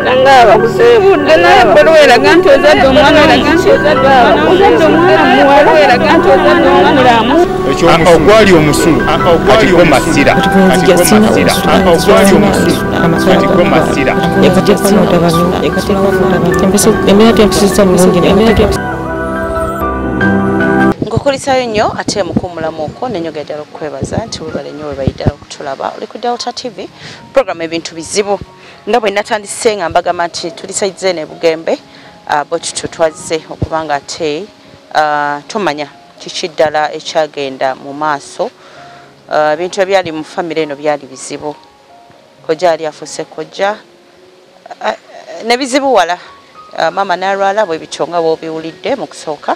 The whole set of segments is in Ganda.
Wala ngaba kusebudde naye bweraga nti ozadde omwana muwala eraga nti ozadde omulamu ogwali omusulu katikko masira ogwali omusulu katikko masira Nkukulisayo nnyo ate mukumulamu okwo nenyogedde okwebaza nti webale nnyo webayidde okutulaba oli ku Delta TV program ebintu bizibu nga bwe natandise nga mbagamba nti tulisaize ne Bugembe bo tutwazze okubanga ate tumanya kiki ddala ekyagenda mu maaso ebintu ebyali mu famire eno byali bizibu Kojja ali afuse Kojja ne bizibu wala mama nalwala bwe bitonga bwobiwulidde mu kusooka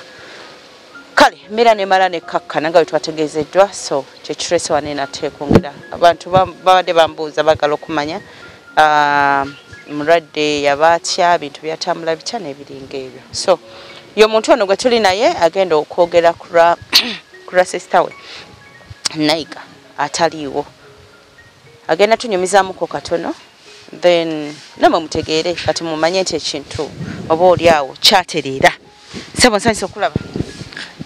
kale mera ne mala ne kakkana nga twategezeddwa so kyekirese wane nateekongera abantu babadde bambuuza bagala okumanya mulwadde yabatya bintu byatambula bitya n'ebiringa ebyo so yo muntu ono gwe tuli naye agenda okwogera kura sister we Naiga ataliiwo agenda tunyumizaamuko katono then namwe mutegeere kati mumanye nti ekintu oba oli awo kyatereera sebo nsanyisa okulaba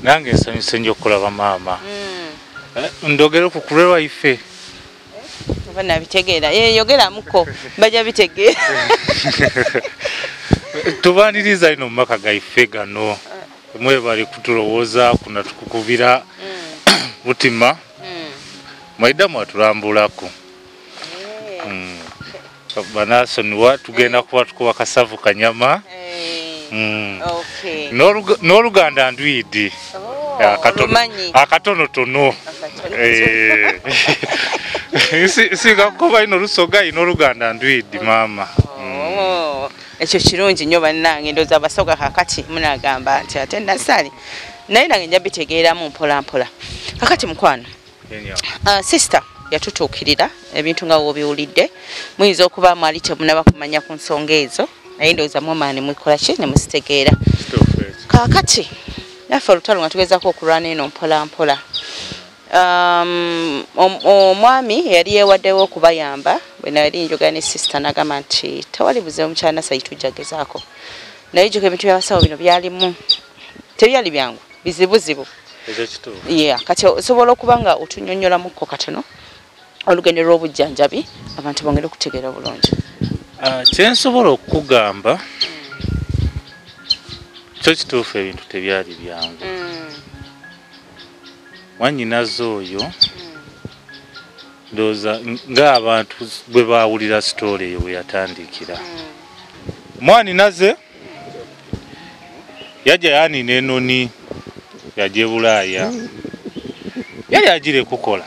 nange nsanyuse nnyo okulaba maama ndogere ku kulwerwa ife bana bitegeera yogeramuko bajja bitegeera tubaniriza ino mumaka gaife gano mwebali kutulowooza kunatukukubira mutima mwaidda mwatulambulako banasonyiwa tugenda kuba tukuba kasavu kanyama n'oluganda ndwidi akatonotono singa kukoba ino lusoga ino oluganda ndwidi maama ekyo kirungi nnyo bannange ndowooza abasoga kakati munagamba nti ate nasali naye nange nja bitegeeramu mpola mpola kakati mukwano sister yatutuukirira ebintu nga wobiwulidde muyinza okuba mwali temunaba kumanya ku nsonga ezo naye ndowooza mwamaani mwikola ki ne musitegeera kakati naffe olutalo nga tugezaako okulwana eno mpola mpola omwami yali yeewaddewo okubayamba bwe nali njogera ne sister n'agamba nti tewali buzibu mukyala Nasayi tujja gezaako naye jjuka ebintu by'abasawo bino byalimu tebyali byangu bizibuzibu kati osobola okuba nga otunyonyolamukko katono olugendo lw'obujjanjabi abantu bongere okutegeera bulungi kyensobola okukugamba kyo kituufu ebintu tebyali byangu mwannyinaze oyo ndowooza ng'abantu bwe baawulira sitoole eyo bwe yatandikira mwaninaze yajja yaanina enoni yajja e Bulaaya yali agire kukola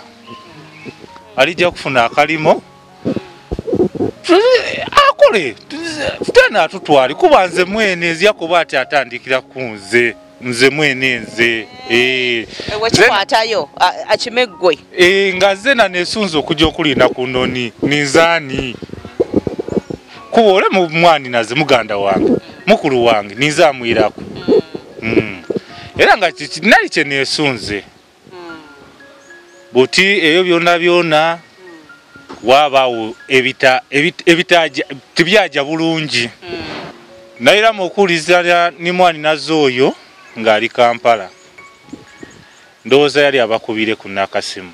alijja kufuna akalimo akole tena atutwali kuba nze mwene ezyakuba ati atandikira ku nze mwene nze wekikwatayo akimeggwe nga ze nanesunza okujja okulinda ku noni ninzaani kuba ole mu mwaninaze muganda wange mukulu wange ninzaamwirako era nga nali kye neesunze buti ebyo byonna byonna waabaawo tebyaja bulungi nayiramu okuwulizana ne mwaninaze oyo ng'ali Kampala ndowooza yali abakubire ku nakasimu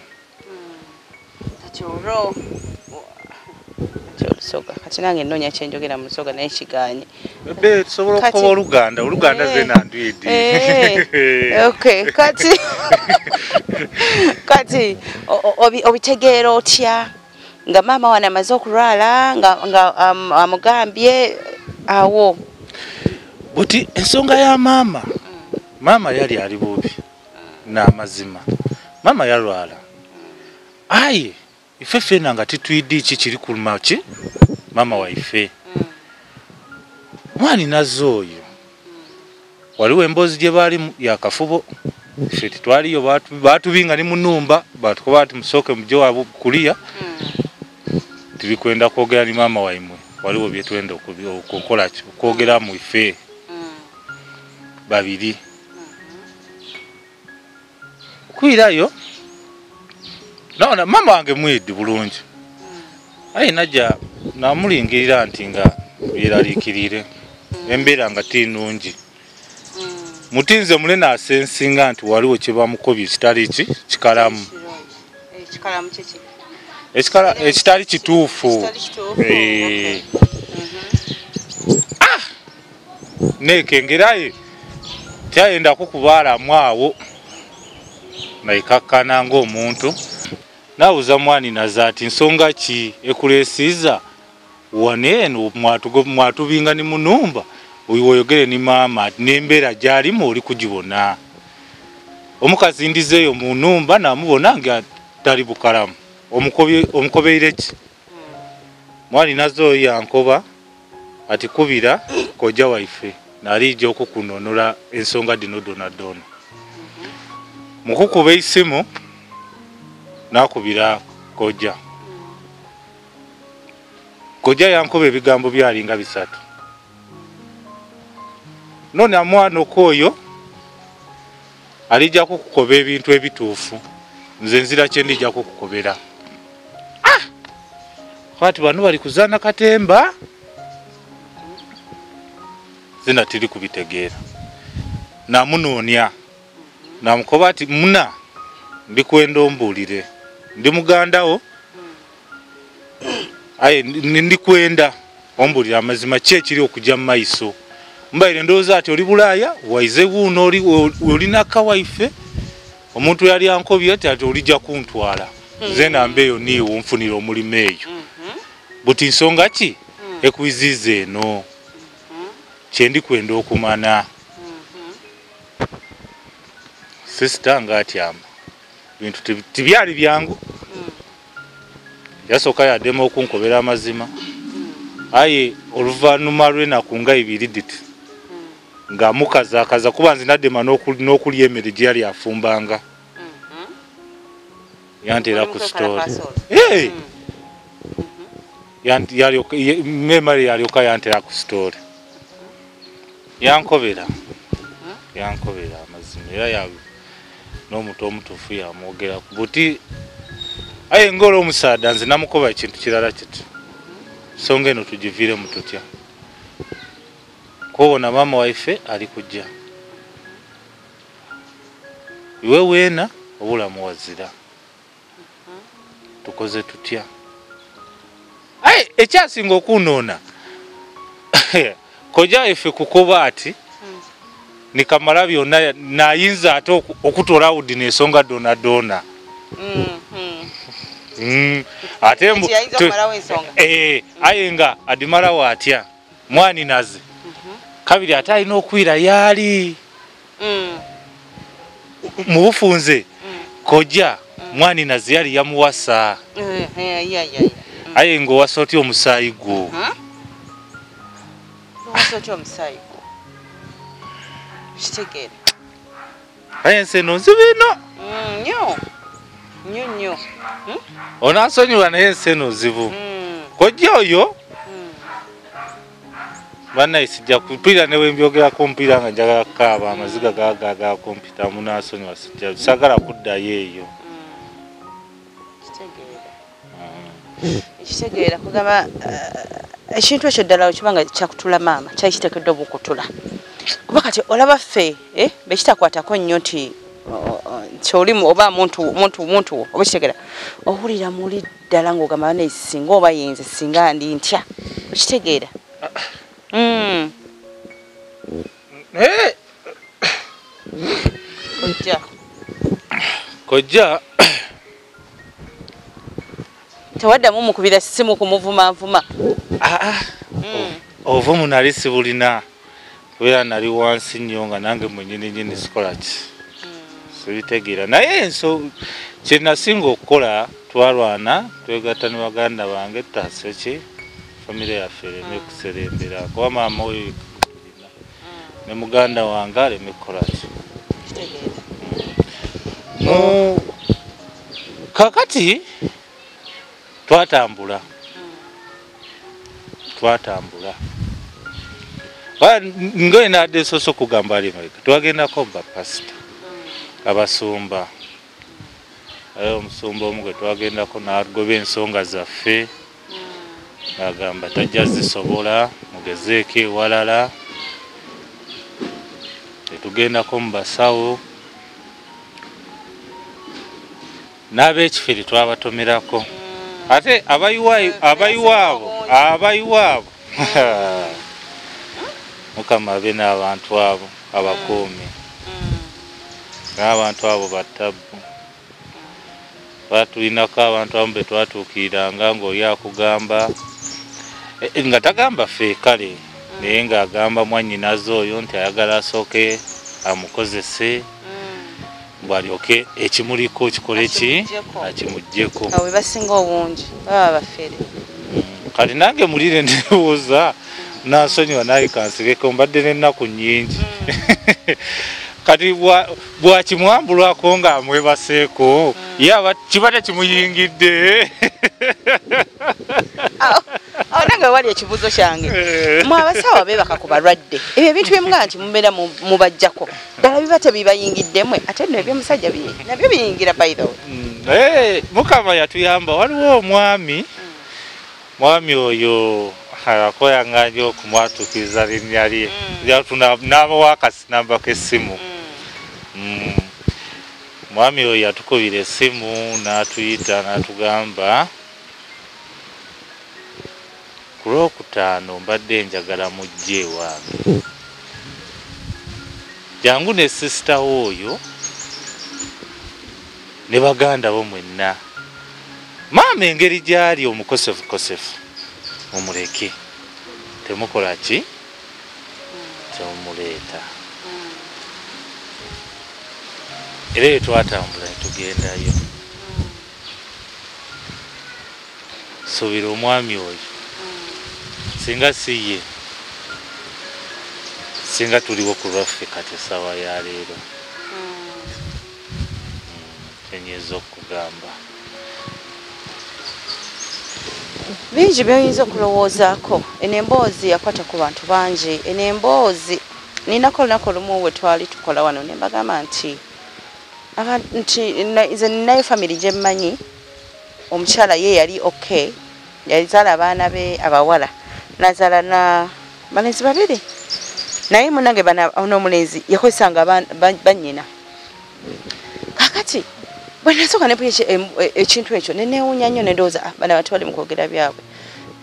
olusoga kati nange nnoonya kyenjogera mu lusoga naye kiganye tusobola okukoba oluganda ze nandwidi kati obitegeera otya nga maama wana amaze okulwala nga amugambye awo buti ensonga ya maama yali ali bubi n'amazima maama yalwala aye ife fena nga titwidde ki kiri kuluma ki maama waife mwaninaze oyo waliwo emboozi gye baali yakafubo ife titwaliyo batubinga ni munumba batukoba ati musooke mujje wa kuliya tulikwenda kwogera ni maama waimwe waliwo bye twenda okukola kwogera mu ife babiri kwirayo naona mama wange mwidi bulungi ayi najja namulingirira nti nga yeralikirire embeera nga tinungi mutinze mulena asensinga nti waliwo kyebamukobye kitali kikalamu ekitali kituufu nekengeraye tyayenda kukubaalamu awo naikakkana ng'omuntu nawuza mwaninaza ati nsonga ki ekuleesiza waneeno mwatubinga ni munumba oyogere ni maama n'embeera gy'alimu oli kugibona omukazi ndizeeyo mu nnumba namubona nga tali bukalamu omukobeire ki mwaninaza oyo yankoba ati kubira kojja waife nalijja okukunonola ensonga dino donadona mukukuba eisimu nakubira kojja yankoba ebigambo byalinga bisatu none amwana okwoyo alijja kukukoba ebintu ebituufu nze nzira kye ndijja kukukobera kwati bano bali kuzaana katemba zina tiri kubitegeera namunoonya namukoba ati muna ndikwenda ombuulire ndi mugandawo aye ndikwenda ombuulire amazima ki ekiri okujja mu maiso mbaire ndowooza ati oli bulaaya waize wuuno olinaka waife omuntu yali ankobye ati olijja kuntwala nze nambeeyo niiwo nfunira omulimu eyo buti nsonga ki ekwiziiza eno kyendikwenda okumana sisita ng'atyama bintu tibyali byangu yasooka yaddemu okunkobera amazima aye oluvannyuma lw'ennaku nga ibiri diti ng'amukazaakaza kuba nze naddema n'okulya emmere gye yali afumbanga yanteera ku sitoori memale yalyoka yanteera ku sitoori yankobera amazima era n'omuntu omutuufu yamwogera buti aye ng'olwo omusaada nze namukoba ekintu kirala kiti songa eno tugiviiremu tutya kubona maama waife ali kujja iwe weena obulamu wazira tukoze tutya aye ekyasinga okunoona kojja ife kukoba ati nikamala byonna nayinza ate okutola awudi n'ensonga donadona ate aye nga adimalawo atya mwaninaze kabiri ate alina okwira yaali mu bufunze kojja mwaninaze yali yamuwasa aye ng'owasa otya omusaayi gwo aye ensi eno nzibino nnyo onansonyiwa naye ensi eno zibu kojja oyo bannaye sijja kumpira ne wembyogerako mpira nga njagala kukaaba amaziga gaga kompyuta munansonyiwa sijja sagala kuddayo eyo ekitegeera kugamba ekintu ekyo ddala okibanga kyakutula maama kyali kiteekeddwa obukutula kuba kati olaba ffe bekitakwatako nnyo nti kyolimu oba muntu oba kitegeera owulira muli ddala ng'ogamba bane singa oba yenze singa ndi ntya okitegeera kojja tewaddamu mukubira simu kumuvumavuma ovumu nali sibulina kubeera nali wansi nnyo nga nange mwenyini sikola ki sibitegeera naye kye nasinga okukola twalwana twegatta ne baganda bange tutaase ki famire yaffe ereme kuserembera kuba maama oyo ne muganda wange aleme kukola ki kakati twatambula ngoye nadde esoose okugamba ali emabega twagendako bapasita abasumba aye omusumba omu gwe twagendako n'agoba ensonga zaffe n'agamba tajja zisobola tugezeeko ewalala tetugendako mu basawo n'ab'ekifere twabatomerako ate abayiwaabo Mukama abe n'abantu abo abakuumi n'abantu abo battabbu batulinako abantu abamu be twatuukiriranga ng'oli akugamba nga tagamba ffe kale naye ng'agamba mwannyinaze oyo nti ayagala asooke amukozese bw'alyoke ekimuliko kikole ki akimuggyeko awo basinga obungi baba bafere kati nange mulire ndowooza nansonyiwa naye kansigeko mbadde n'ennaku nnyingi kati bwakimwambulwako ng'amwebaseeko ye kiba tekimuyingidde awo nange wali ekibuuzo kyange mwe abasawo abeebaka ku balwadde ebyo ebintu byemugaa nti mubeera mubajjako ddala biba tebibayingiddemwe ate nno ebyomusajja nabyo biyingira by the way Mukama yatuyamba waliwo omwami oyo akoyanganje okumwatuukiriza linnya lye n'abawa akasinamba k'essimu mwami oyo yatukubira essimu n'atuyita n'atugamba ku Lwokutaano mbadde njagala mujje ewange jangu ne sisita oyo ne baganda bo mwenna maama engeri gy'ali omukosefukosefu mumuleke temukola ki temumuleeta era eyo twatambula netugendayo suubira omwami oyo singa si ye singa tuliwo ku lwaffe kati essaawa ya leero tenyinza okugamba bingi byoyinza okulowoozaako eno emboozi yakwata ku bantu bangi eno emboozi ninako olunaku olumu we twali tukola wano ne mbagamba nti nze ninayo famire gye mmanyi omukyala ye yali okay yalizaala abaana be abawala nazaala na balenzi babiri naye munange n'omulenzi yakozesanga bannyina kakati bwe nasooka nepuya ekintu ekyo nenewuunya nnyo nedowooza bano abantu bali mu kwogera byabwe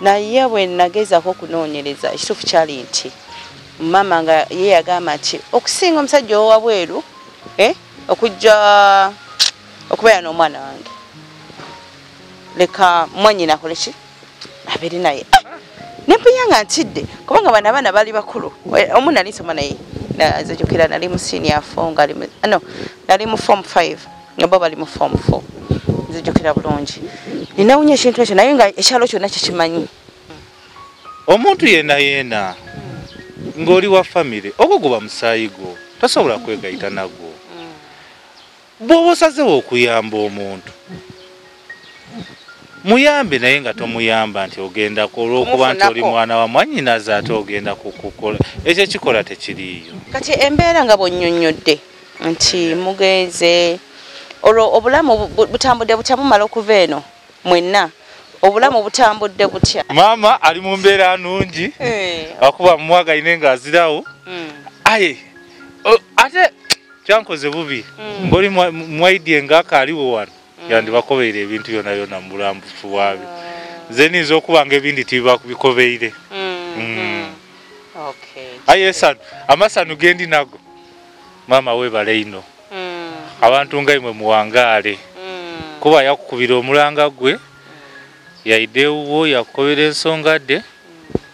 naye bwe nagezaako okunoonyereza ekituufu kyali nti mama nga ye yagamba nti okusinga omusajja owabweru okujja okubeera n'omwana wange leka mwannyina akole ki abeere naye nempuya nga ntidde kubanga bano abaana bali bakulu omu nali nsoma naye nzijukira nali mu senior 4 nali mu form 5 nga bo bali mu form 4 nzijukira bulungi ninawunya ekintu ekyo naye nga ekyalo kyonna kikimanyi omuntu yena ng'oli wa famire ogwo guba musaayi gwo tosobola kwegayita nagwo bw'oba osazewo okuyamba omuntu muyambe naye nga tomuyamba nti ogenda olw'okuba nti oli mwana wa mwannyinaze ate ogenda kukukola ekyo kikola tekiriiyo kati embeera nga bw'onnyonnyodde nti mugenze olwo obulamu butambudde butya mumala okuva eno mwenna obulamu butambudde butya maama ali mu mbeera nnungi akuba mumwagaine ng'azirawo aye ate kyankoze bubi ng'oli mwaidye ng'akaaliwo wano yandibakobeire ebintu byonna byonna mu bulambufu bwabyo nze niyinza okuba nga ebindi tibibakubikobeire aye esanu amasanu gendi nago maama webale ino abantu nga imwe muwangaale kuba yakukubira omulanga gwe yaidewuwo yakukobera ensonga dde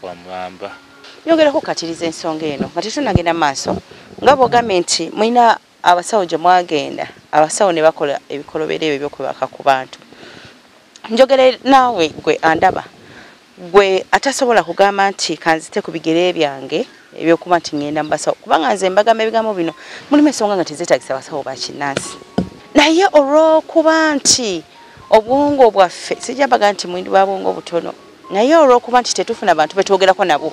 wamwamba nyongera kukatiriza ensonga eno nga tetunagenda maaso nga bwogambye nti mulina abasawo gye mwagenda abasawo ne bakola ebikolobero ebyo byokubaka ku bantu njogere naawe gwe andaba gwe atasobola kugamba nti kanzite ku bigere byange ebyokuba nti ngenda mu basawo kubanga nze mbagamba ebigambo bino mulimu ensonga nga tezeetagisa abasawo bakinnansi naye olw'okuba nti obwongo bwaffe sijja mbaga nti mwindi bwa bwongo butono naye olw'okuba nti tetufuna bantu betwogerako nabo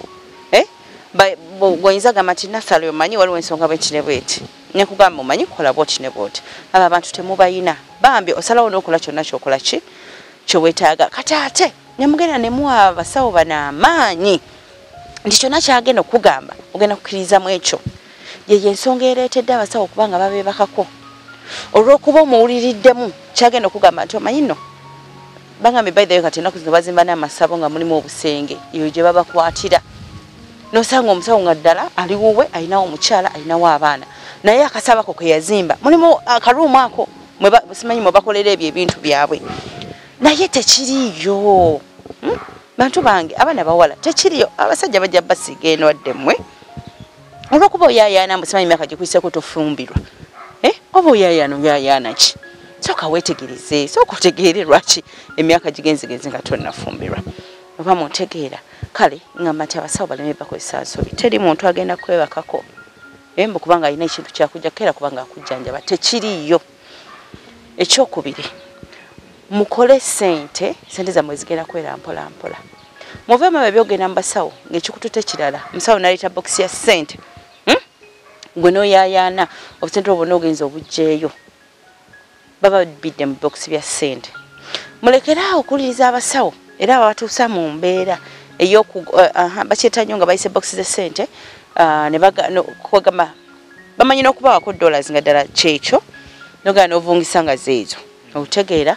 bw'oyinza gamba nti nasale omanyi waliwo ensonga bwenti ne bweti nekugamba omanyi kukola bwoti ne bwoti abo abantu temubayina bambi osalawo n'okola kyonna kyokola ki kyeweetaaga kati ate nemugenda nemuwa abasawo bano amaanyi nti kyonna kyagenda okugamba ogenda kukkiriza mu ekyo ye ensonga ereetedde abasawo okubanga babeebakako olw'okuba omuwuliriddemu kyagenda okugamba nti omanyi nno bangambe by the way kati ennaku zino bazimba n'amasabo nga mulimu obusenge eyo gye babakwatira n'osanga omusawo nga ddala ali wuwe alinawo omukyala alinawo abaana naye akasabako ke yazimba mulimu akaruumu ako simanyi mwe bakolera ebyo ebintu byabwe naye tekiriyo bantu bange abaana bawala tekiriyo abasajja bajja basiga eno wadde mmwe olw'okuba oyaayaana simanyi emyaka gikuiseko tofumbirwa oba oyaayaana ki soka weetegereze soka otegeere lwaki emyaka gigenzigenzi nga tonnafumbirwa oba muntegeera kale ngamba nti abasawo baleme bakozesa nsobi teri muntu agenda kwebakako embu kubanga alina ekintu kyakujja kera kubanga akujjanjaba tekiriyo ekyokubiri mukole sente zammwe zigenda kwera mpola mpola muve mu byogenda mu basawo ng'ekikutu tekirala musawo naleeta bokisi ya sente gwe n'oyaayaana obusente obwo n'ogenza obugjeeyo baba bidde mu bokisi bya sente mulekeraawo okuwuliriza abasawo era babatuusa mu mbeera bakyeta nnyo nga bayise bokisi za sente kwagamba bamanyi n'okubawako dollars nga ddala kyekyo nogenda n'ovungisa nga zeezo okutegeera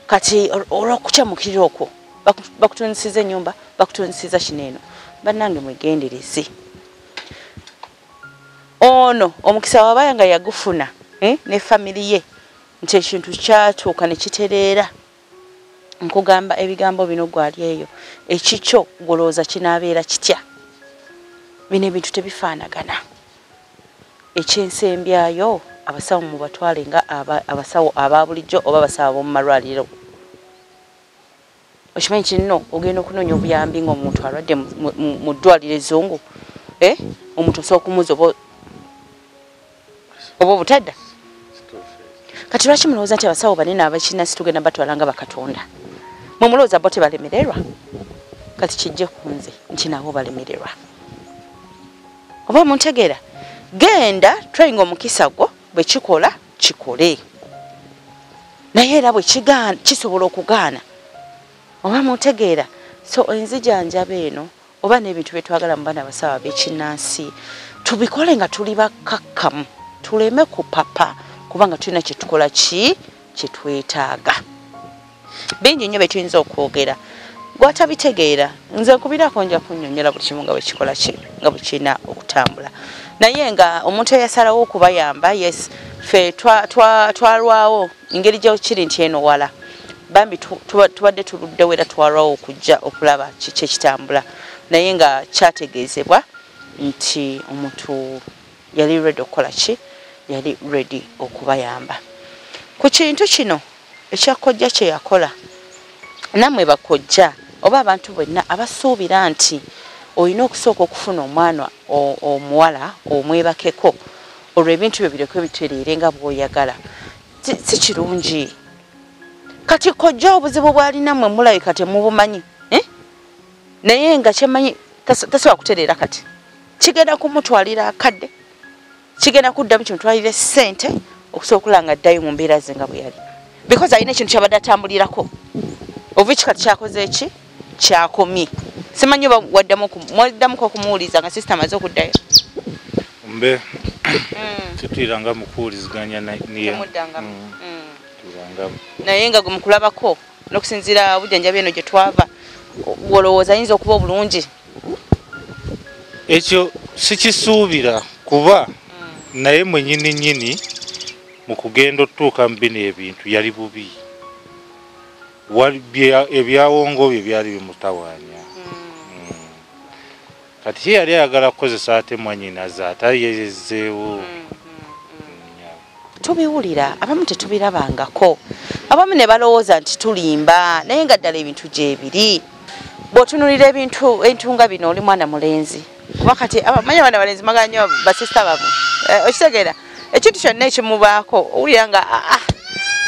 kati olw'okukyamukirira okwo bakutundisiza ennyumba bakutundisiza kineeno bannange mwegendereze ono omukisa wabaya nga yagufuna ne family ye nti ekintu kyatuuka ne kitereera nkugamba ebigambo bino gwali eyo ekikyo golooza kinaabeera kitya bino ebintu tebifaanagana ekyensembyayo abasawo mu batwale nga abasawo aba bulijjo oba abasawo ab'omu malwaliro okimanyi kinno ogenda okunoonya obuyambi ng'omuntu alwadde mu ddwaliro ezzungu omuntu osobola okumuuza oba obutadda kati lwaki mulowooza nti abasawo banene abakinasi tugenda batwala nga bakatonda mwe mulowooza bo tebalemererwa kati kijje ku nze nti nabo balemererwa oba muntegeera genda twayinga omukisa gwo bwe kikola kikole naye era bwe kisobola okugaana oba muntegeera so enzijanjaba eno oba n'ebintu bye twagala mu baana abasawo ab'ekinnansi tubikole nga tuli bakakkamu tuleme kupapa kubanga tulina kyetukola kyetwetaaga bingi nnyo betuyinza okwogera gwatabitegeera nze nkubirako nja kunnyonnyola buli kimu nga bwekikola nga bwe kirina okutambula naye nga omuntu eyasalawo okubayamba yes fe twalwawo engeri gyekiri nti eno wala bambi tubadde tuluddewo era twalwawo okujja okulaba kiki ekitambula naye nga kyategeezebwa nti omuntu yali ready okukola ki yali ready okubayamba ku kintu kino ekyakojja kye yakola nammwe bakojja oba abantu bwenna abasuubira nti olina okusooka okufuna omwana omuwala omwebakeko olwo ebintu byo bireke bitereere nga bw'oyagala si kirungi kati kojja obuzibu bw'alina mmwe mulabika temubumanyi naye nga kyemanyi tasobola kutereera kati kigenda kumutwalira akadde kigenda kuddamu kimutwalire ssente okusobola okulaba nga addayo mu mbeera ze nga bwe yali because alina ekintu kyabadde atambulirako oviki kati kyakoze eki kyakomye simanyi oba mwaddamuko okumuwuliza nga sisita amaze okuddayo mbe tutuyiranga mu kuwuliziganya naye nga gwe mukulabako n'okusinziira bujjanjabi eno gye twava olowooza ayinza okuba obulungi ekyo sikisuubira kuba naye mwenyini nyini mu kugenda otuuka mu bino ebintu yali bubi ebyawongo bye byali bimutawaanya kati yali ayagala kukozesa ate mwanyinaze atayezeewo tubiwulira abamu tetubirabangako abamu ne balowooza nti tulimba naye nga ddala ebintu gyebiri bw'otunulira ebintu entunga bino oli mwana mulenzi kuba kati abamanyi abaana balenzi magala nnyo basista bamu okitegeera ekintu kyonna ekimubaako owulira nga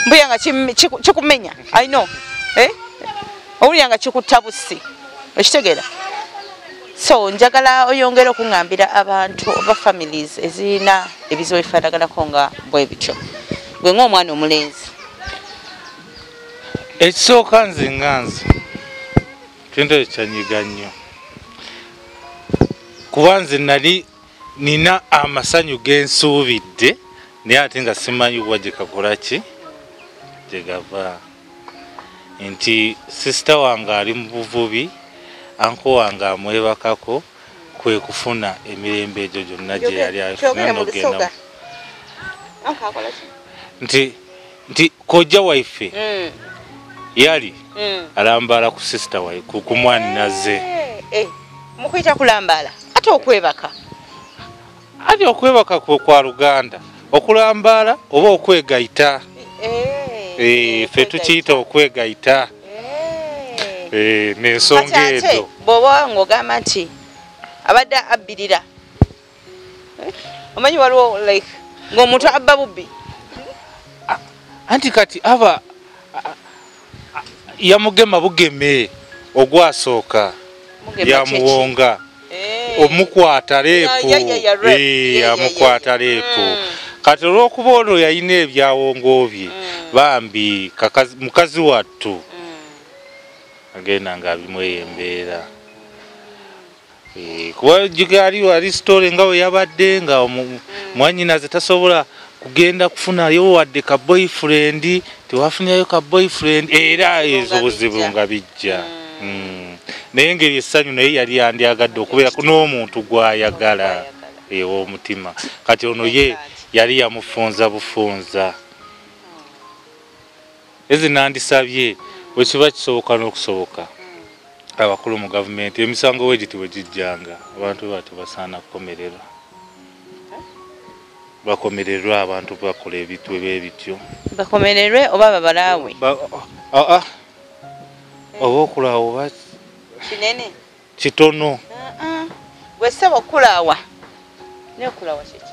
mbuya nga kikumenya I know owulira nga kikutta bussi okitegeera so njagala oyongera okuŋŋambira abantu oba families ezirina ebizibu ebifaanaganako nga bwe bityo gwe ng'omwana omulenzi ekisooka nze nganze kintu ekyanyiga nnyo kubanze nali nina amasanyu gensuubidde naye ate nga simanyi waje kakola ki gyegava nti sister wange ali mu buvubi anko wange amwebakako kwe kufuna emirembe egyo gyonna gye yali afuna nti kojja waife yali alambala ku sister waife ku mwani naze mukuyita kulambala ate okwebaka kwa Luganda okulambala oba okwegayita ffe tukiyita okwegayita n'ensonga ezo bw'oba ng'ogamba nti abadde abbirira omanyi waliwo like ng'omuntu abba bubbi anti kati aba yamugema bugeme ogwasooka yamuwonga omukwata leepu amukwata leepu kati olw'okuba ono yalina ebyawongo bye bambi mukazi wattu agenda ng'abimweyembeera kuba gigaaliwo ali sitole nga bwe yabadde nga mwanyinaze tasobola kugenda kufunayo wadde ka boyfriend tewafunyayo ka boyfriend era ezo buzibu nga bijja naye engeri essanyu naye yali yandyagadde okubeera n'omuntu gw'ayagala ew'omutima kati ono ye yali yamufunza bufunza ezi nandisabye bwe kiba kisoboka n'okusoboka abakulu mu gavumenti emisango wegiti bwe gijjanga abantu bati basaana kukomererwa bakomererwa abantu bakola ebintu ebityo bakomererwe oba babalaawe oba okulaawo kinene kitono gwe ssebo okulaawa ne okulaawa kiki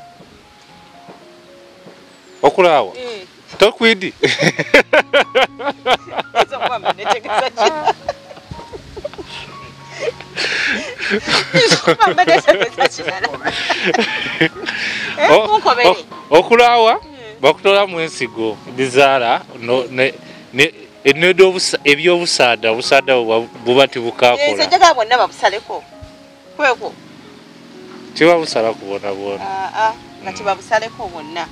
okulaawa tokwidi okulaawa bakutolamu ensigo bizaala ennedo ebyobusaada obusaada buba tibukakola kiba busala kubona nga tibabusaleko bwonna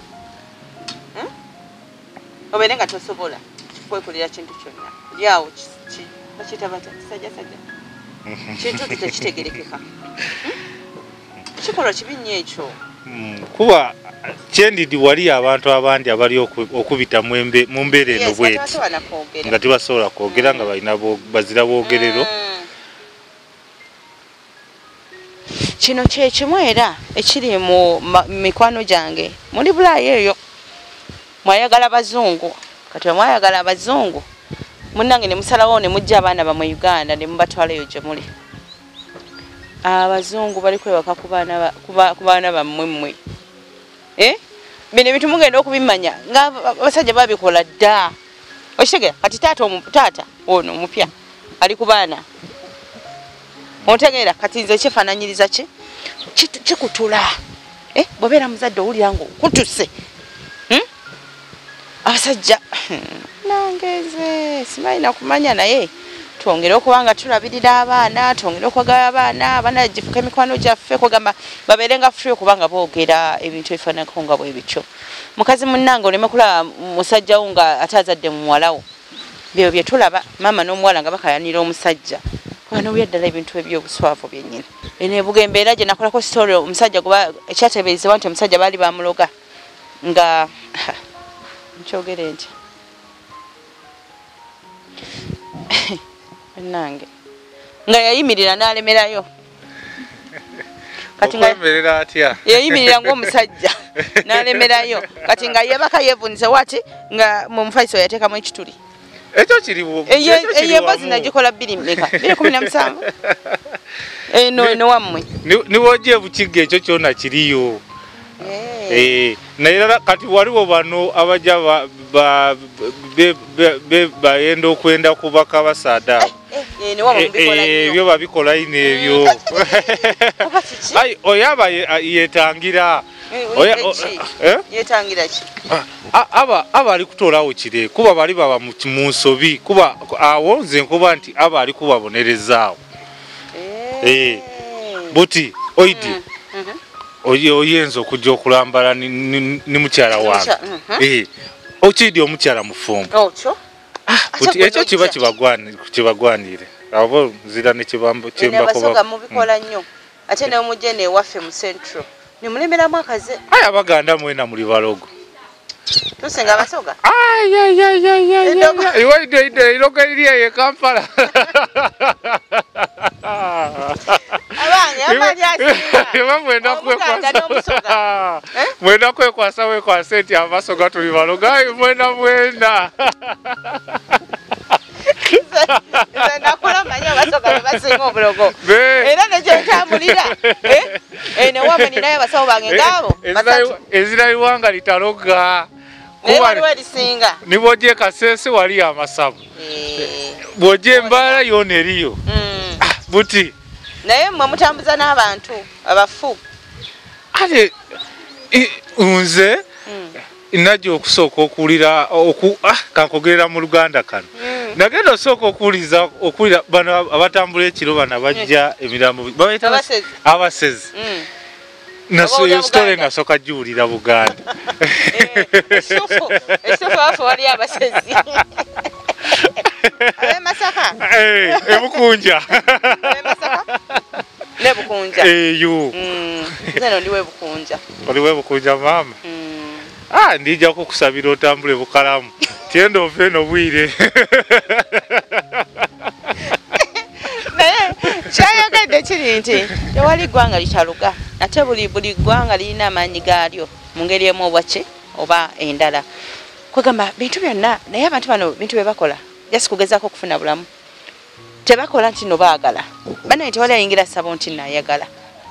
obeere nga tosobola kwekolera kintu kyonna lyawo bakitabata kisajjasajja kintu tekitegerekeka kikolwa kibi nnyo ekyo kuba kyendidi wali abantu abandi abali okubita mu mbeera eno bweti nga tibasobola kwogera nga balina bazira boogerero kino kyekimu era ekiri mu mikwano gyange muli bulaayi eyo mwayagala bazungu kati mwayagala abazungu munnange ne musalawo ne mujja abaana bamwe Uganda ne mubatwalayo gye muli abazungu bali kwewaka ku baana bammwe mmwe bino ebintu mugenda okubimanya nga abasajja babikola dda okitegera kati taata ono omupya ali ku baana ontegeera kati nze kifaananyiriza kikutula bw'obeera muzadde owulira nga okutuse abasajja nangeze simalina kumanya naye twongere okuba nga tulabirira abaana twongere okwagala abaana gifuka emikwano gyaffe kugamba babeere nga free okubanga boogera ebintu ebifaananako nga bwe bityo mukazi munnange oleme kulaba musajjawo nga ate azadde mu muwalawo byo bye tulaba maama n'omuwala nga bakayanira omusajja kubanga n'obya ddala ebintu ebyobuswavu byennyini eno ebuga embeera gye nakolako story omusajja guba ekyateeberezebwa nti omusajja baali bamuloga nga nkyogere nti nange nga yayimirira n'alemerayo kati okwemerera atya yayimirira ng'omusajja n'alemerayo kati nga yebaka yeevunise wati nga mu mufaiso yateekamu ekituli ekyo kiriwo emboozi nagikola 217 eno wammwe niwojja ebukiga ekyo kyona kiriyo naye kati waliwo bano abajja bayenda okwenda kubaka basaada ebyo babikolayo n'ebyo oyo aba yetangira aba ali kutoolawo kire kuba bali baba mu nsobi kuba awo nze nkuba nti aba ali kubabonerezaawo buti oidi oyenza okujja okulambala ni mukyala wange okidi omukyala mufumbo kuti ekyo kiba kibagwanire abo zira ne kibambo abasoga mubikola nnyo ate ne mujje ne waffe mu central ni mulemeramu akaze abaganda mwena muli balogo tusenga abasoga iwaide iloga iliya ye Kampala mwena kwekwasa wekwasa eti abasoga tuli baloga mwena nakola manyi abasoga bebasinga obulogo era nekyetambulira ne wamwe ninayo abasawo bange ngaabo ezira iwanga litaloga naye waliwo erisinga nibwojje Kasese wali amasabu bwojje Mbala yona eriyo buti naye mmwe mutambuza n'abantu abafu ate nze najja okusooka okuwulira kankogerera mu Luganda kano nagenda osooka okuwulira bano abatambula ekiro bano bajja emirambo babayita abasezi sitole nasooka giwulira Buganda ekituufu abafu wali abasezi Masaka ebukunja nebukunja eyo zeno ndiwe bukunja oliwe bukunja mama ndijja kukusabira otambule bukalamu tiendo ove no bwire naye kyayogedde kiri nti tewali ggwanga litaluga ate buli ggwanga lirina amaanyi gaalyo mu ngeri emu obwaki oba endala kwegamba bintu byonna naye abantu bano bintu bye bakola jasi kugezaako okufuna bulamu tebakola nti no baagala banaye tewali ayingira sabo nti naayagala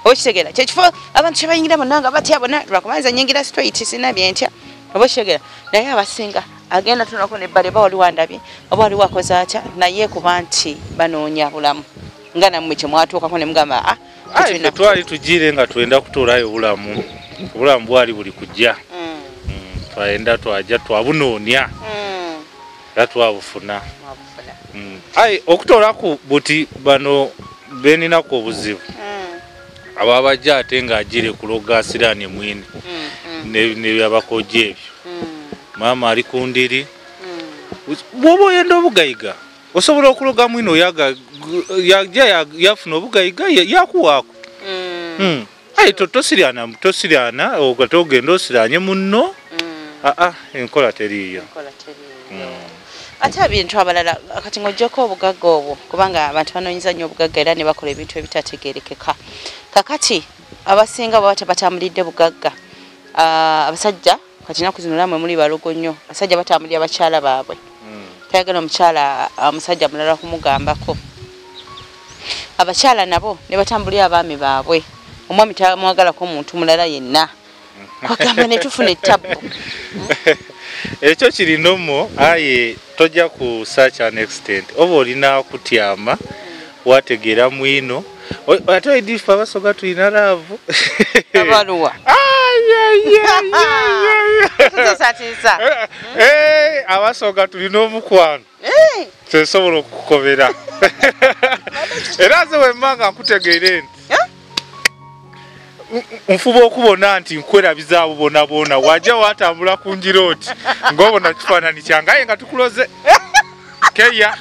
okitegeera kyekifo abantu kyebayingira bonna nga batya bonna lwakumanyiza nyingira straight sina byentya oba okitegeera naye abasinga agenda tunako nebbale oba wali wandabye oba wali wakoze atya naye kuba nti banoonya bulamu nga nammwe kyemwatuukako ne mugamba twali tugire nga twenda kutuulayo obulamu bwali buli kujja twenda twajja twabunoonya era twabufuna okutoolaku buti bano beninaku obuzibu ababajja ate ng'agire kuloga siraani mwini nebyabakojja ebyo maama ali ku ndiri bw'oba oyenda obugayiga osobola okuloga mwino yafuna obugayiga yakuwaako tosiriana ogate ogenda osiranye munno enkola teriiyo ate ebintu abalala kati ng'oggyeko obugagga obwo kubanga abantu banoonyiza nnyo obugagga era ne bakola ebintu ebitategeerekeka kakati abasinga baba tebatambulidde bugagga abasajja kati naku zino namwe muli balogo nnyo abasajja batambulira abakyala baabwe tayagala omukyala omusajja mulala kumugambako abakyala nabo ne batambulira abaami baabwe omwami tamwagalako omuntu mulala yenna kwagamba ne tufuna ettabu ekyo kirinomo aye tojja ku search an extent oba olina kutyama wategeera mwino ate oidifa abasoga tulina laavu abaluwa abasoga tulina omukwano tesobola okukukobera era nze wemmanga nkutegeere nti nfuba okubona nti nkwerabiza abo bona bona wajja watambula ku njira oti ng'obona kifaananyi kyange aye nga tukuloze keya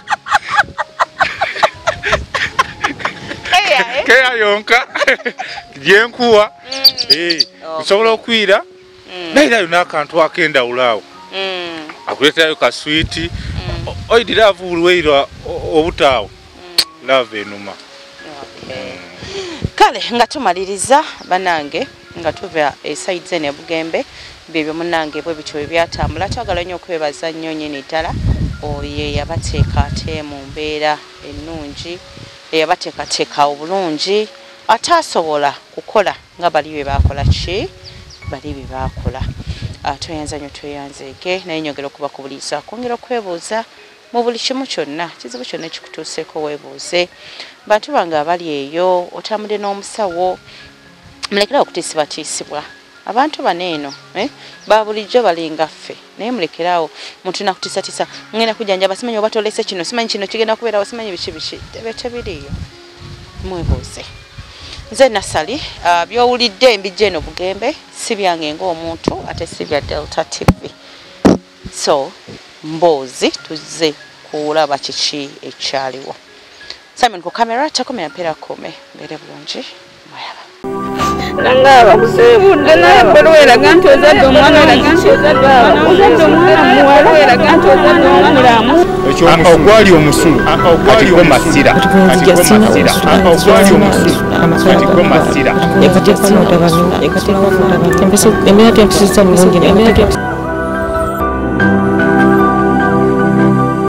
yonka gyenkuwa nsobola okwira nairayo n'akantu akendawulaawo akuleeterayo kaswiti oidi laavu bulweirwa obutaawo laavu enuma kale nga tumaliriza banange nga tuva eside ne Bugembe byebyo munange bwe bityo byatambula twagala nnyo okwebaza nnyo nyini ddala oye yabateeka ate mu mbeera ennungi eyabateekateeka obulungi atasobola kukola nga bali bye bakola bali bye bakola toyanza nnyo tweyanzeeke naye nyongera okubakubuliza kwongera okwebuuza mu buli kimu kyonna kizibu kyonna ekikutuuseeko weebuuze bantu bange abali eyo otambudde n'omusawo mulekerawo okutiisibwatiisibwa abantu bano eno ba bulijjo balinga ffe naye mulekerawo muntu nakutiisatiisa ngenda kujjanjaba simanyi oba tolese kino simanyi kino kigenda kubeerawo simanyi biki tebiriiyo mwebuuze nze Nasali byowulidde mbijje eno Bugembe si byange ng'omuntu ate si bya Delta TV so mbozi tuzze kulaba kiki ekyaliwo Simon ku kamera takomera mpera kome mbere bulungi mayaba nangaba kusibudde naye bwera gantu ozadde omwana Muwalawe gantu ozadde omwana ogwali omusulu kati gwo masira ogwali omusulu kati gwo masira Eyakwata